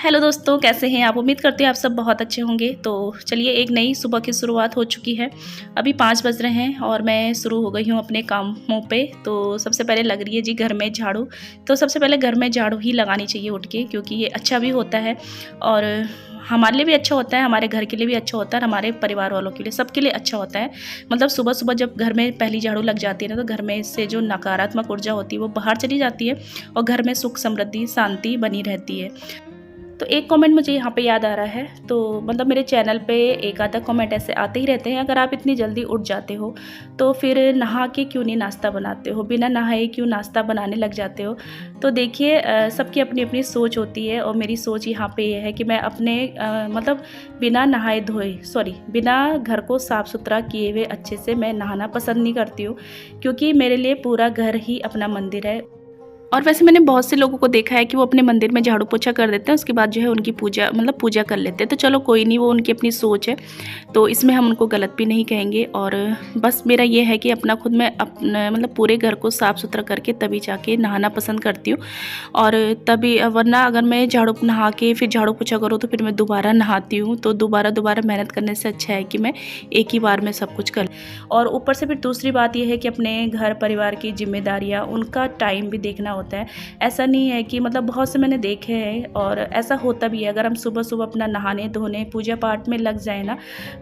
Hello दोस्तों, कैसे हैं आप? उम्मीद करते हैं आप सब बहुत अच्छे होंगे। तो चलिए, एक नई सुबह की शुरुआत हो चुकी है। अभी 5 बज रहे हैं और मैं शुरू हो गई हूँ अपने कामों पे। तो सबसे पहले लग रही है जी घर में झाड़ू। तो सबसे पहले घर में झाड़ू ही लगानी चाहिए उठ के, क्योंकि ये अच्छा भी होता है और हमारे लिए भी अच्छा होता है, हमारे घर के लिए भी अच्छा होता है और हमारे परिवार वालों के लिए, सबके लिए अच्छा होता है। मतलब सुबह-सुबह जब घर में पहली झाड़ू लग जाती है ना, तो घर में से जो नकारात्मक ऊर्जा होती है वो बाहर चली जाती है और घर में सुख, समृद्धि, शांति बनी रहती है। तो एक कमेंट मुझे यहाँ पे याद आ रहा है। तो मतलब मेरे चैनल पे एक आधा कमेंट ऐसे आते ही रहते हैं, अगर आप इतनी जल्दी उठ जाते हो तो फिर नहा के क्यों नहीं नाश्ता बनाते हो, बिना नहाए क्यों नाश्ता बनाने लग जाते हो। तो देखिए, सबकी अपनी अपनी सोच होती है और मेरी सोच यहाँ पे ये है कि मैं अपने मतलब बिना नहाए धोए बिना घर को साफ़ सुथरा किए हुए अच्छे से मैं नहाना पसंद नहीं करती हूँ, क्योंकि मेरे लिए पूरा घर ही अपना मंदिर है। और वैसे मैंने बहुत से लोगों को देखा है कि वो अपने मंदिर में झाड़ू पोछा कर देते हैं, उसके बाद जो है उनकी पूजा कर लेते हैं। तो चलो कोई नहीं, वो उनकी अपनी सोच है, तो इसमें हम उनको गलत भी नहीं कहेंगे। और बस मेरा ये है कि अपना खुद मैं अपना मतलब पूरे घर को साफ़ सुथरा करके तभी जाके नहाना पसंद करती हूँ। और तभी वरना अगर मैं नहा के फिर झाड़ू पोछा करूँ तो फिर मैं दोबारा नहाती हूँ, तो दोबारा मेहनत करने से अच्छा है कि मैं एक ही बार में सब कुछ कर। और ऊपर से फिर दूसरी बात यह है कि अपने घर परिवार की जिम्मेदारियाँ, उनका टाइम भी देखना होता है। ऐसा नहीं है कि मतलब बहुत से मैंने देखे हैं और ऐसा होता भी है, अगर हम सुबह सुबह अपना नहाने धोने पूजा पाठ में लग जाए ना,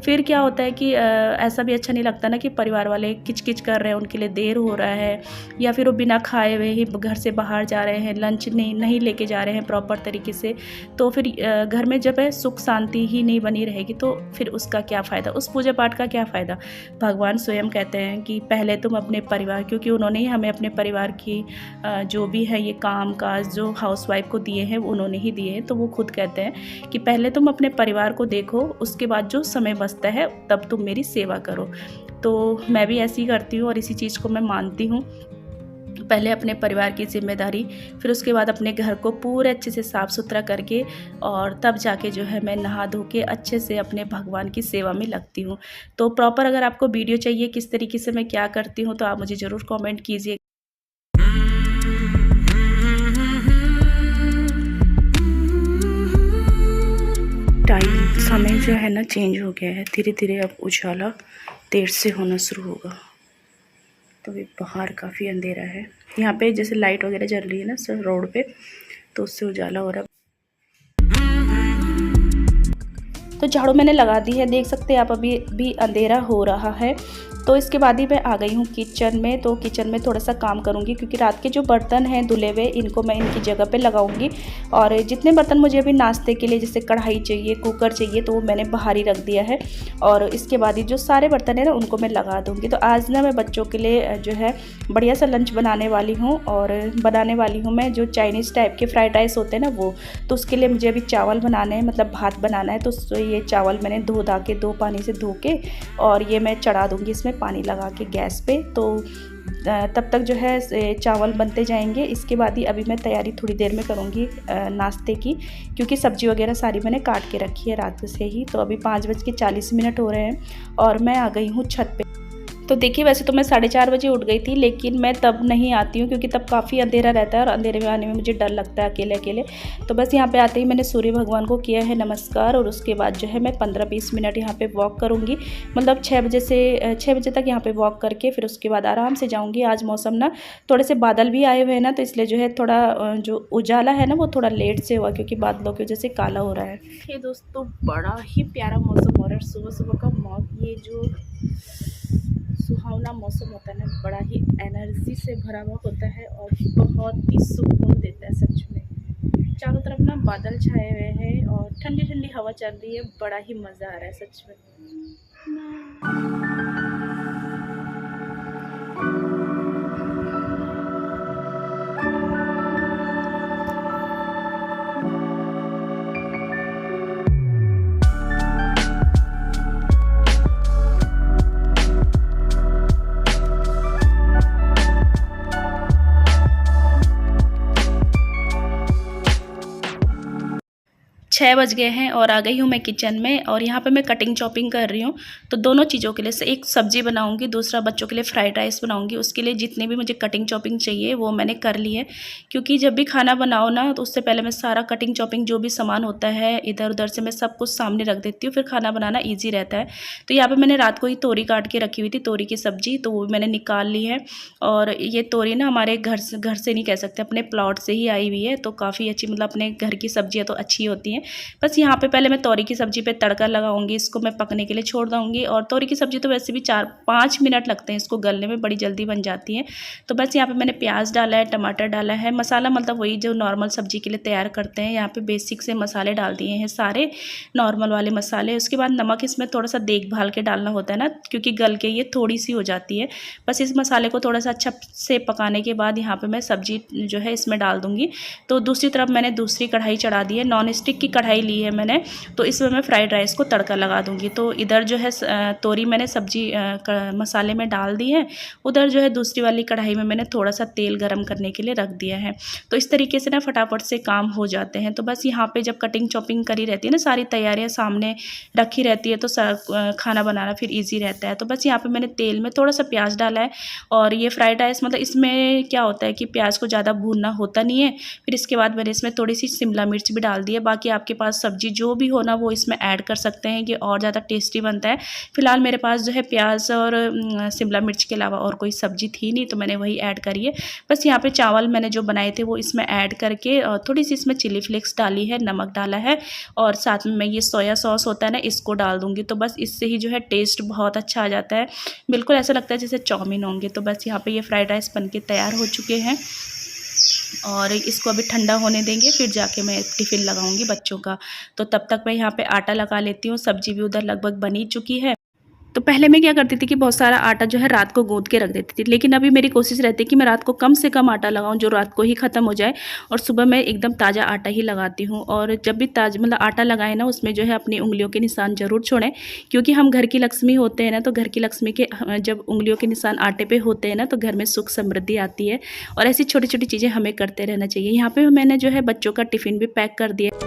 फिर क्या होता है कि ऐसा भी अच्छा नहीं लगता ना कि परिवार वाले किचकिच कर रहे हैं, उनके लिए देर हो रहा है, या फिर वो बिना खाए हुए ही घर से बाहर जा रहे हैं, लंच नहीं लेके जा रहे हैं प्रॉपर तरीके से। तो फिर घर में जब है सुख शांति ही नहीं बनी रहेगी तो फिर उसका क्या फ़ायदा, उस पूजा पाठ का क्या फ़ायदा। भगवान स्वयं कहते हैं कि पहले तुम अपने परिवार, क्योंकि उन्होंने ही हमें अपने परिवार की जो भी है ये काम काज जो हाउसवाइफ को दिए हैं उन्होंने ही दिए हैं। तो वो खुद कहते हैं कि पहले तुम अपने परिवार को देखो, उसके बाद जो समय बचता है तब तुम मेरी सेवा करो। तो मैं भी ऐसी करती हूँ और इसी चीज़ को मैं मानती हूँ। पहले अपने परिवार की जिम्मेदारी, फिर उसके बाद अपने घर को पूरे अच्छे से साफ़ सुथरा करके और तब जाके जो है मैं नहा धो के अच्छे से अपने भगवान की सेवा में लगती हूँ। तो प्रॉपर अगर आपको वीडियो चाहिए किस तरीके से मैं क्या करती हूँ तो आप मुझे ज़रूर कमेंट कीजिए। टाइम समय जो है ना चेंज हो गया है, धीरे धीरे अब उजाला देर से होना शुरू होगा। तो अभी बाहर काफ़ी अंधेरा है, यहाँ पे जैसे लाइट वगैरह जल रही है ना सर रोड पे, तो उससे उजाला हो रहा है। तो झाड़ू मैंने लगा दी है, देख सकते हैं आप, अभी भी अंधेरा हो रहा है। तो इसके बाद ही मैं आ गई हूँ किचन में। तो किचन में थोड़ा सा काम करूँगी, क्योंकि रात के जो बर्तन हैं धुले हुए इनको मैं इनकी जगह पे लगाऊंगी। और जितने बर्तन मुझे अभी नाश्ते के लिए, जैसे कढ़ाई चाहिए, कुकर चाहिए, तो वो मैंने बाहर ही रख दिया है। और इसके बाद ही जो सारे बर्तन है ना उनको मैं लगा दूँगी। तो आज ना मैं बच्चों के लिए जो है बढ़िया सा लंच बनाने वाली हूँ, और बनाने वाली हूँ मैं जो चाइनीज़ टाइप के फ्राइड राइस होते हैं ना वो। तो उसके लिए मुझे अभी चावल बनाने हैं, मतलब भात बनाना है। तो ये चावल मैंने धो धा के 2 पानी से धो के और ये मैं चढ़ा दूँगी इसमें पानी लगा के गैस पे। तो तब तक जो है चावल बनते जाएंगे। इसके बाद ही अभी मैं तैयारी थोड़ी देर में करूँगी नाश्ते की, क्योंकि सब्ज़ी वगैरह सारी मैंने काट के रखी है रात से ही। तो अभी 5:40 हो रहे हैं और मैं आ गई हूँ छत पे। तो देखिए, वैसे तो मैं 4:30 बजे उठ गई थी, लेकिन मैं तब नहीं आती हूँ क्योंकि तब काफ़ी अंधेरा रहता है और अंधेरे में आने में मुझे डर लगता है अकेले अकेले। तो बस यहाँ पे आते ही मैंने सूर्य भगवान को किया है नमस्कार, और उसके बाद जो है मैं 15-20 मिनट यहाँ पे वॉक करूँगी। मतलब 6 बजे तक यहाँ पे वॉक करके फिर उसके बाद आराम से जाऊँगी। आज मौसम ना थोड़े से बादल भी आए हुए हैं ना, तो इसलिए जो है थोड़ा जो उजाला है ना वो थोड़ा लेट से हुआ, क्योंकि बादलों की वजह से काला हो रहा है। ये दोस्तों बड़ा ही प्यारा मौसम हो रहा है, सुबह सुबह का ये जो सुहावना मौसम होता है ना, बड़ा ही एनर्जी से भरा हुआ होता है और बहुत ही सुकून देता है सच में। चारों तरफ ना बादल छाए हुए हैं और ठंडी ठंडी हवा चल रही है, बड़ा ही मज़ा आ रहा है सच में। 6 बज गए हैं और आ गई हूँ मैं किचन में और यहाँ पे मैं कटिंग चॉपिंग कर रही हूँ। तो दोनों चीज़ों के लिए से एक सब्ज़ी बनाऊँगी, दूसरा बच्चों के लिए फ्राइड राइस बनाऊँगी। उसके लिए जितने भी मुझे कटिंग चॉपिंग चाहिए वो मैंने कर ली है, क्योंकि जब भी खाना बनाओ ना तो उससे पहले मैं सारा कटिंग चॉपिंग जो भी सामान होता है इधर उधर से मैं सब कुछ सामने रख देती हूँ, फिर खाना बनाना ईजी रहता है। तो यहाँ पर मैंने रात को ही तोरी काट के रखी हुई थी, तोरी की सब्ज़ी, तो वो मैंने निकाल ली है। और ये तोरी ना हमारे घर से नहीं कह सकते, अपने प्लॉट से ही आई हुई है, तो काफ़ी अच्छी, मतलब अपने घर की सब्जियाँ तो अच्छी होती हैं। बस यहाँ पे पहले मैं तोरी की सब्ज़ी पे तड़का लगाऊंगी, इसको मैं पकने के लिए छोड़ दूँगी। और तोरी की सब्ज़ी तो वैसे भी 4-5 मिनट लगते हैं इसको गलने में, बड़ी जल्दी बन जाती है। तो बस यहाँ पे मैंने प्याज डाला है, टमाटर डाला है, मसाला मतलब वही जो नॉर्मल सब्ज़ी के लिए तैयार करते हैं। यहाँ पे बेसिक से मसाले डाल दिए हैं, सारे नॉर्मल वाले मसाले। उसके बाद नमक इसमें थोड़ा सा देखभाल के डालना होता है ना, क्योंकि गल के ये थोड़ी सी हो जाती है। बस इस मसाले को थोड़ा सा अच्छा से पकाने के बाद यहाँ पे मैं सब्ज़ी जो है इसमें डाल दूँगी। तो दूसरी तरफ मैंने दूसरी कढ़ाई चढ़ा दी है, नॉन स्टिक की कढ़ाई ली है मैंने, तो इसमें मैं फ्राइड राइस को तड़का लगा दूँगी। तो इधर जो है तोरी मैंने सब्ज़ी मसाले में डाल दी है, उधर जो है दूसरी वाली कढ़ाई में मैंने थोड़ा सा तेल गरम करने के लिए रख दिया है। तो इस तरीके से ना फटाफट से काम हो जाते हैं। तो बस यहाँ पे जब कटिंग चॉपिंग करी रहती है ना, सारी तैयारियाँ सामने रखी रहती है, तो खाना बनाना फिर ईजी रहता है। तो बस यहाँ पर मैंने तेल में थोड़ा सा प्याज डाला है। और ये फ्राइड राइस मतलब इसमें क्या होता है कि प्याज को ज़्यादा भूनना होता नहीं है। फिर इसके बाद मैंने इसमें थोड़ी सी शिमला मिर्च भी डाल दी है। बाकी आपके पास सब्ज़ी जो भी हो ना वो इसमें ऐड कर सकते हैं, कि और ज़्यादा टेस्टी बनता है। फिलहाल मेरे पास जो है प्याज और शिमला मिर्च के अलावा और कोई सब्ज़ी थी नहीं, तो मैंने वही ऐड करी है। बस यहाँ पे चावल मैंने जो बनाए थे वो इसमें ऐड करके, और थोड़ी सी इसमें चिली फ्लेक्स डाली है, नमक डाला है, और साथ में मैं ये सोया सॉस होता है ना, इसको डाल दूँगी। तो बस इससे ही जो है टेस्ट बहुत अच्छा आ जाता है, बिल्कुल ऐसा लगता है जैसे चाउमीन होंगे। तो बस यहाँ पे ये फ्राइड राइस बन के तैयार हो चुके हैं और इसको अभी ठंडा होने देंगे, फिर जाके मैं टिफ़िन लगाऊंगी बच्चों का। तो तब तक मैं यहाँ पे आटा लगा लेती हूँ। सब्जी भी उधर लगभग बन ही चुकी है। तो पहले मैं क्या करती थी कि बहुत सारा आटा जो है रात को गूँथ के रख देती थी, लेकिन अभी मेरी कोशिश रहती है कि मैं रात को कम से कम आटा लगाऊं, जो रात को ही ख़त्म हो जाए, और सुबह मैं एकदम ताज़ा आटा ही लगाती हूँ। और जब भी ताज़ा मतलब आटा लगाए ना, उसमें जो है अपनी उंगलियों के निशान ज़रूर छोड़ें, क्योंकि हम घर की लक्ष्मी होते हैं ना, तो घर की लक्ष्मी के जब उंगलियों के निशान आटे पर होते हैं ना, तो घर में सुख समृद्धि आती है। और ऐसी छोटी छोटी चीज़ें हमें करते रहना चाहिए। यहाँ पर मैंने जो है बच्चों का टिफ़िन भी पैक कर दिया।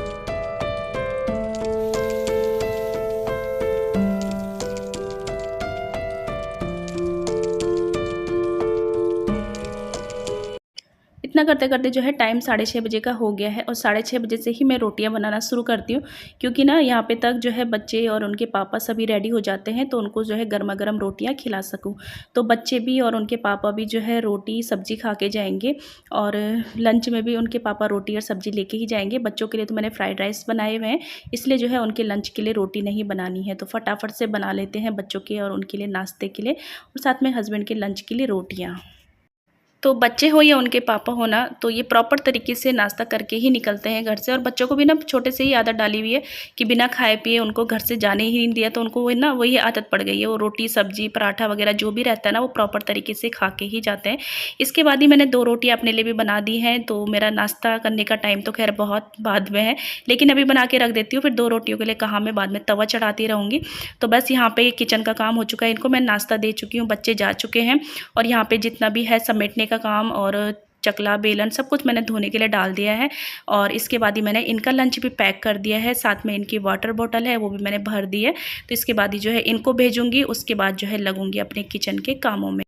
इतना करते करते जो है टाइम 6:30 बजे का हो गया है, और 6:30 बजे से ही मैं रोटियां बनाना शुरू करती हूँ, क्योंकि ना यहाँ पे तक जो है बच्चे और उनके पापा सभी रेडी हो जाते हैं, तो उनको जो है गर्मा गर्म रोटियां खिला सकूँ। तो बच्चे भी और उनके पापा भी जो है रोटी सब्जी खा के जाएंगे, और लंच में भी उनके पापा रोटी और सब्जी लेके ही जाएंगे। बच्चों के लिए तो मैंने फ्राइड राइस बनाए हुए हैं, इसलिए जो है उनके लंच के लिए रोटी नहीं बनानी है, तो फटाफट से बना लेते हैं बच्चों के और उनके लिए नाश्ते के लिए, और साथ में हस्बैंड के लंच के लिए रोटियाँ। तो बच्चे हो या उनके पापा हो ना, तो ये प्रॉपर तरीके से नाश्ता करके ही निकलते हैं घर से। और बच्चों को भी ना छोटे से ही आदत डाली हुई है कि बिना खाए पिए उनको घर से जाने ही नहीं दिया, तो उनको वो ना वही आदत पड़ गई है। वो रोटी सब्जी पराठा वगैरह जो भी रहता है ना, वो प्रॉपर तरीके से खा के ही जाते हैं। इसके बाद ही मैंने 2 रोटियाँ अपने लिए भी बना दी हैं। तो मेरा नाश्ता करने का टाइम तो खैर बहुत बाद में है, लेकिन अभी बना के रख देती हूँ, फिर 2 रोटियों के लिए कहाँ मैं बाद में तवा चढ़ाती रहूँगी। तो बस यहाँ पे किचन का काम हो चुका है, इनको मैं नाश्ता दे चुकी हूँ, बच्चे जा चुके हैं। और यहाँ पे जितना भी है समेटने का काम और चकला बेलन सब कुछ मैंने धोने के लिए डाल दिया है। और इसके बाद ही मैंने इनका लंच भी पैक कर दिया है, साथ में इनकी वाटर बॉटल है वो भी मैंने भर दी है। तो इसके बाद ही जो है इनको भेजूँगी, उसके बाद जो है लगूँगी अपने किचन के कामों में।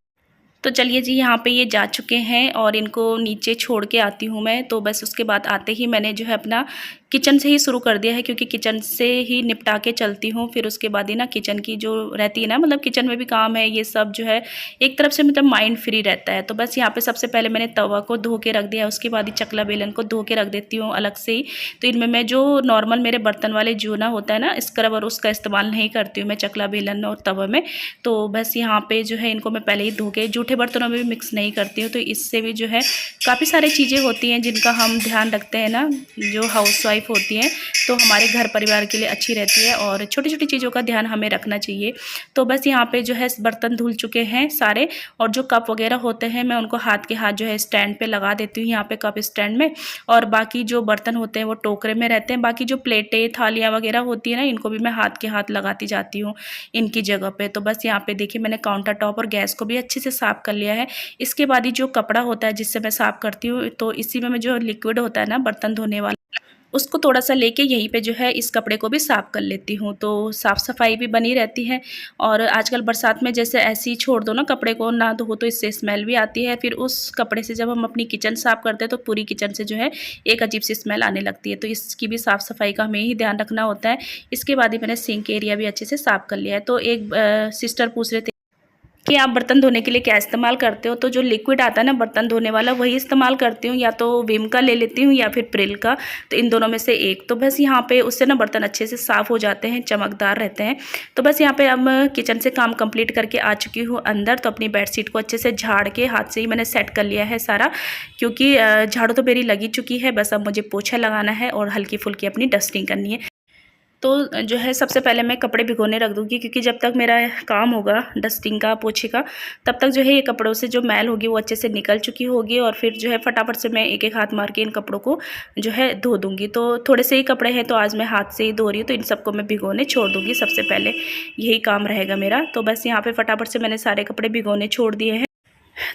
तो चलिए जी, यहाँ पे ये जा चुके हैं और इनको नीचे छोड़ के आती हूँ मैं। तो बस उसके बाद आते ही मैंने जो है अपना किचन से ही शुरू कर दिया है, क्योंकि किचन से ही निपटा के चलती हूँ। फिर उसके बाद ही ना किचन की जो रहती है ना, मतलब किचन में भी काम है, ये सब जो है एक तरफ से मतलब माइंड फ्री रहता है। तो बस यहाँ पे सबसे पहले मैंने तवा को धो के रख दिया, उसके बाद ही चकला बेलन को धो के रख देती हूँ अलग से ही। तो इनमें मैं जो नॉर्मल मेरे बर्तन वाले जूना होता है ना, स्क्रब, और उसका इस्तेमाल नहीं करती हूँ मैं चकला बेलन और तवा में। तो बस यहाँ पे जो है इनको मैं पहले ही धो के जूठे बर्तनों में भी मिक्स नहीं करती हूँ। तो इससे भी जो है काफ़ी सारी चीज़ें होती हैं जिनका हम ध्यान रखते हैं ना, जो हाउसवाइफ होती हैं, तो हमारे घर परिवार के लिए अच्छी रहती है, और छोटी छोटी चीज़ों का ध्यान हमें रखना चाहिए। तो बस यहाँ पे जो है बर्तन धुल चुके हैं सारे, और जो कप वगैरह होते हैं मैं उनको हाथ के हाथ जो है स्टैंड पे लगा देती हूँ, यहाँ पे कप स्टैंड में। और बाकी जो बर्तन होते हैं वो टोकरे में रहते हैं। बाकी जो प्लेटें थालियाँ वगैरह होती है ना, इनको भी मैं हाथ के हाथ लगाती जाती हूँ इनकी जगह पे। तो बस यहाँ पे देखिए मैंने काउंटर टॉप और गैस को भी अच्छे से साफ़ कर लिया है। इसके बाद ही जो कपड़ा होता है जिससे मैं साफ़ करती हूँ, तो इसी में जो लिक्विड होता है ना बर्तन धोने वाला, उसको थोड़ा-सा लेके यहीं पे जो है इस कपड़े को भी साफ़ कर लेती हूँ, तो साफ़-सफ़ाई भी बनी रहती है। और आजकल बरसात में जैसे ऐसे ही छोड़ दो ना कपड़े को, ना धो तो इससे स्मेल भी आती है। फिर उस कपड़े से जब हम अपनी किचन साफ़ करते हैं तो पूरी किचन से जो है एक अजीब-सी स्मेल आने लगती है। तो इसकी भी साफ़-सफ़ाई का हमें ही ध्यान रखना होता है। इसके बाद ही मैंने सिंक एरिया भी अच्छे से साफ़ कर लिया है। तो एक सिस्टर पूछ रहे थे कि आप बर्तन धोने के लिए क्या इस्तेमाल करते हो? तो जो लिक्विड आता है ना बर्तन धोने वाला, वही इस्तेमाल करती हूँ, या तो विम का ले लेती हूँ या फिर प्रिल का, तो इन दोनों में से एक। तो बस यहाँ पे उससे ना बर्तन अच्छे से साफ़ हो जाते हैं, चमकदार रहते हैं। तो बस यहाँ पे अब किचन से काम कंप्लीट करके आ चुकी हूँ अंदर। तो अपनी बेडशीट को अच्छे से झाड़ के हाथ से ही मैंने सेट कर लिया है सारा, क्योंकि झाड़ू तो मेरी लगी चुकी है, बस अब मुझे पोछा लगाना है और हल्की-फुल्की अपनी डस्टिंग करनी है। तो जो है सबसे पहले मैं कपड़े भिगोने रख दूँगी, क्योंकि जब तक मेरा काम होगा डस्टिंग का, पोछे का, तब तक जो है ये कपड़ों से जो मैल होगी वो अच्छे से निकल चुकी होगी। और फिर जो है फटाफट से मैं एक-एक हाथ मार के इन कपड़ों को जो है धो दूँगी। तो थोड़े से ही कपड़े हैं तो आज मैं हाथ से ही धो रही हूँ, तो इन सबको मैं भिगोने छोड़ दूँगी। सबसे पहले यही काम रहेगा मेरा। तो बस यहाँ पे फटाफट से मैंने सारे कपड़े भिगोने छोड़ दिए हैं।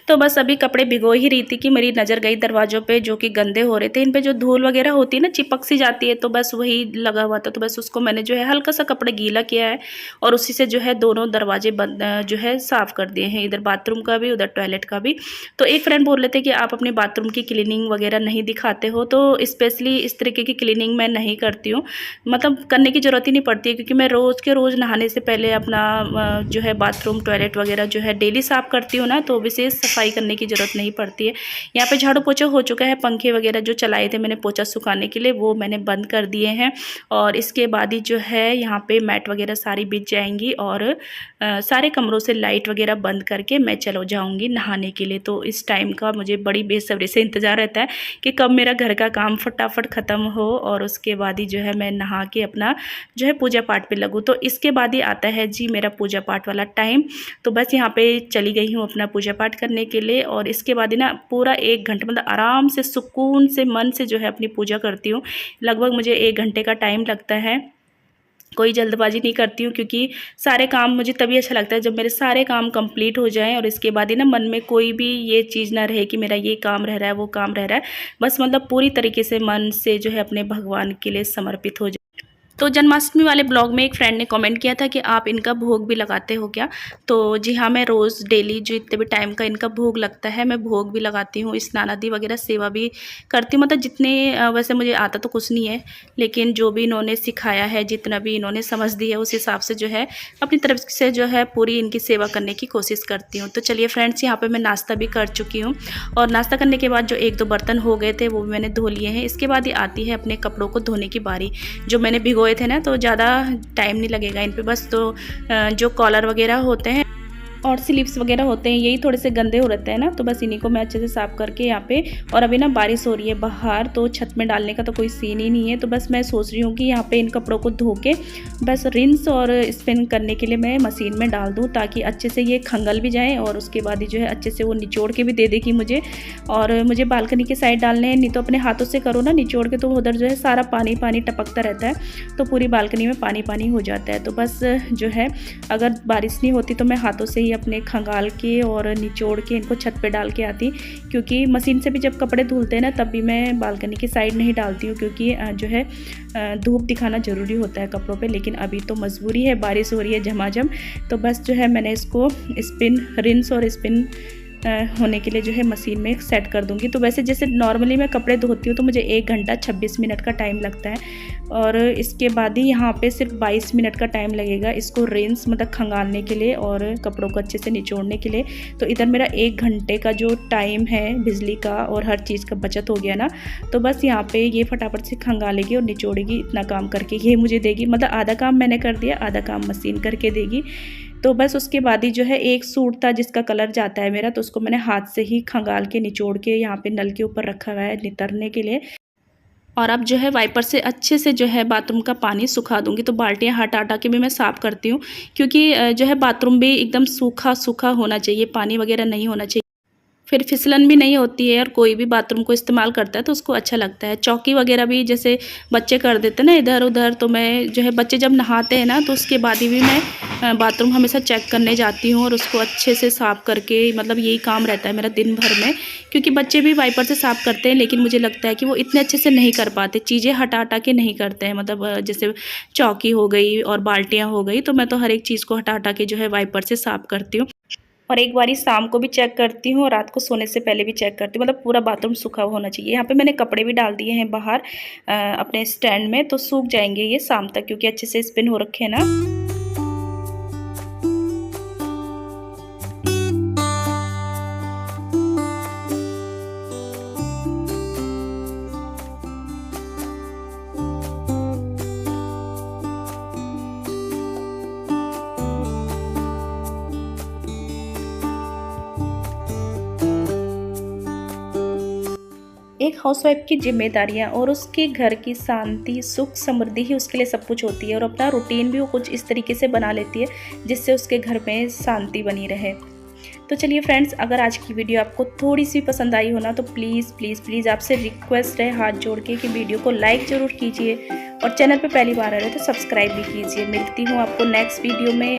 तो बस अभी कपड़े भिगो ही रही थी कि मेरी नज़र गई दरवाज़ों पे, जो कि गंदे हो रहे थे। इन पे जो धूल वगैरह होती है ना, चिपक सी जाती है, तो बस वही लगा हुआ था। तो बस उसको मैंने जो है हल्का सा कपड़ा गीला किया है और उसी से जो है दोनों दरवाजे बंद जो है साफ़ कर दिए हैं, इधर बाथरूम का भी, उधर टॉयलेट का भी। तो एक फ्रेंड बोल रहे थे कि आप अपने बाथरूम की क्लीनिंग वगैरह नहीं दिखाते हो, तो स्पेशली इस तरीके की क्लीनिंग मैं नहीं करती हूँ। मतलब करने की ज़रूरत ही नहीं पड़ती है, क्योंकि मैं रोज़ के रोज़ नहाने से पहले अपना जो है बाथरूम, टॉयलेट वगैरह जो है डेली साफ़ करती हूँ ना, तो विशेष सफाई करने की ज़रूरत नहीं पड़ती है। यहाँ पे झाड़ू पोछा हो चुका है, पंखे वगैरह जो चलाए थे मैंने पोछा सुखाने के लिए, वो मैंने बंद कर दिए हैं। और इसके बाद ही जो है यहाँ पे मैट वगैरह सारी बिछ जाएंगी और सारे कमरों से लाइट वगैरह बंद करके मैं चलो जाऊँगी नहाने के लिए। तो इस टाइम का मुझे बड़ी बेसब्री से इंतज़ार रहता है कि कब मेरा घर का काम फटाफट ख़त्म हो और उसके बाद ही जो है मैं नहा के अपना जो है पूजा पाठ पे लगूँ। तो इसके बाद ही आता है जी मेरा पूजा पाठ वाला टाइम। तो बस यहाँ पे चली गई हूँ अपना पूजा पाठ करने के लिए और इसके बाद ही ना पूरा 1 घंटा मतलब आराम से सुकून से मन से जो है अपनी पूजा करती हूँ। लगभग मुझे 1 घंटे का टाइम लगता है। कोई जल्दबाजी नहीं करती हूँ, क्योंकि सारे काम मुझे तभी अच्छा लगता है जब मेरे सारे काम कंप्लीट हो जाएँ और इसके बाद ही ना मन में कोई भी ये चीज़ ना रहे कि मेरा ये काम रह रहा है, वो काम रह रहा है। बस मतलब पूरी तरीके से मन से जो है अपने भगवान के लिए समर्पित हो जाए। तो जन्माष्टमी वाले ब्लॉग में एक फ्रेंड ने कमेंट किया था कि आप इनका भोग भी लगाते हो क्या? तो जी हाँ, मैं रोज़ डेली जो इतने भी टाइम का इनका भोग लगता है, मैं भोग भी लगाती हूँ, स्नान आदि वगैरह सेवा भी करती हूँ। मतलब जितने वैसे मुझे आता तो कुछ नहीं है, लेकिन जो भी इन्होंने सिखाया है, जितना भी इन्होंने समझ दी है, उस हिसाब से जो है अपनी तरफ से जो है पूरी इनकी सेवा करने की कोशिश करती हूँ। तो चलिए फ्रेंड्स, यहाँ पर मैं नाश्ता भी कर चुकी हूँ और नाश्ता करने के बाद जो 1-2 बर्तन हो गए थे वो भी मैंने धो लिए हैं। इसके बाद ही आती है अपने कपड़ों को धोने की बारी। जो मैंने भिगोए थे ना, तो ज़्यादा टाइम नहीं लगेगा इन पे। बस तो जो कॉलर वगैरह होते हैं और स्लीव्स वगैरह होते हैं, यही थोड़े से गंदे हो रहते हैं ना, तो बस इन्हीं को मैं अच्छे से साफ़ करके यहाँ पे। और अभी ना बारिश हो रही है बाहर, तो छत में डालने का तो कोई सीन ही नहीं है। तो बस मैं सोच रही हूँ कि यहाँ पे इन कपड़ों को धो के बस रिंस और स्पिन करने के लिए मैं मशीन में डाल दूँ, ताकि अच्छे से ये खंगल भी जाए और उसके बाद ही जो है अच्छे से वो निचोड़ के भी दे देगी मुझे। और मुझे बालकनी के साइड डालने हैं, नहीं तो अपने हाथों से करो ना निचोड़ के, तो उधर जो है सारा पानी पानी टपकता रहता है, तो पूरी बालकनी में पानी पानी हो जाता है। तो बस जो है अगर बारिश नहीं होती तो मैं हाथों से ही अपने खंगाल के और निचोड़ के इनको छत पे डाल के आती, क्योंकि मशीन से भी जब कपड़े धुलते हैं ना, तब भी मैं बालकनी की साइड नहीं डालती हूँ, क्योंकि जो है धूप दिखाना ज़रूरी होता है कपड़ों पे। लेकिन अभी तो मजबूरी है, बारिश हो रही है झमाझम। तो बस जो है मैंने इसको स्पिन, रिंस और स्पिन होने के लिए जो है मशीन में सेट कर दूंगी। तो वैसे जैसे नॉर्मली मैं कपड़े धोती हूँ तो मुझे 1 घंटा 26 मिनट का टाइम लगता है, और इसके बाद ही यहाँ पे सिर्फ 22 मिनट का टाइम लगेगा इसको रिंस मतलब खंगालने के लिए और कपड़ों को अच्छे से निचोड़ने के लिए। तो इधर मेरा 1 घंटे का जो टाइम है बिजली का और हर चीज़ का बचत हो गया ना। तो बस यहाँ पे ये फटाफट से खंगालेगी और निचोड़ेगी, इतना काम करके ये मुझे देगी। मतलब आधा काम मैंने कर दिया, आधा काम मशीन करके देगी। तो बस उसके बाद ही जो है एक सूट था जिसका कलर जाता है मेरा, तो उसको मैंने हाथ से ही खंगाल के निचोड़ के यहाँ पे नल के ऊपर रखा हुआ है नितरने के लिए। और अब जो है वाइपर से अच्छे से जो है बाथरूम का पानी सुखा दूंगी। तो बाल्टियाँ हटा हटा के भी मैं साफ़ करती हूँ, क्योंकि जो है बाथरूम भी एकदम सूखा सूखा होना चाहिए, पानी वगैरह नहीं होना चाहिए। फिर फिसलन भी नहीं होती है और कोई भी बाथरूम को इस्तेमाल करता है तो उसको अच्छा लगता है। चौकी वगैरह भी जैसे बच्चे कर देते हैं ना इधर उधर, तो मैं जो है बच्चे जब नहाते हैं ना तो उसके बाद ही भी मैं बाथरूम हमेशा चेक करने जाती हूँ और उसको अच्छे से साफ़ करके, मतलब यही काम रहता है मेरा दिन भर में। क्योंकि बच्चे भी वाइपर से साफ़ करते हैं लेकिन मुझे लगता है कि वो इतने अच्छे से नहीं कर पाते, चीज़ें हटा हटा के नहीं करते हैं। मतलब जैसे चौकी हो गई और बाल्टियाँ हो गई, तो मैं तो हर एक चीज़ को हटा हटा के जो है वाइपर से साफ़ करती हूँ। और एक बारी शाम को भी चेक करती हूँ और रात को सोने से पहले भी चेक करती हूँ। मतलब पूरा बाथरूम सूखा हुआ होना चाहिए। यहाँ पे मैंने कपड़े भी डाल दिए हैं बाहर अपने स्टैंड में, तो सूख जाएंगे ये शाम तक क्योंकि अच्छे से स्पिन हो रखे हैं ना। एक हाउसवाइफ की जिम्मेदारियां और उसके घर की शांति सुख समृद्धि ही उसके लिए सब कुछ होती है, और अपना रूटीन भी वो कुछ इस तरीके से बना लेती है जिससे उसके घर में शांति बनी रहे। तो चलिए फ्रेंड्स, अगर आज की वीडियो आपको थोड़ी सी पसंद आई हो ना तो प्लीज़ प्लीज़ प्लीज़ आपसे रिक्वेस्ट है हाथ जोड़ के कि वीडियो को लाइक ज़रूर कीजिए और चैनल पे पहली बार आ रहे तो सब्सक्राइब भी कीजिए। मिलती हूँ आपको नेक्स्ट वीडियो में।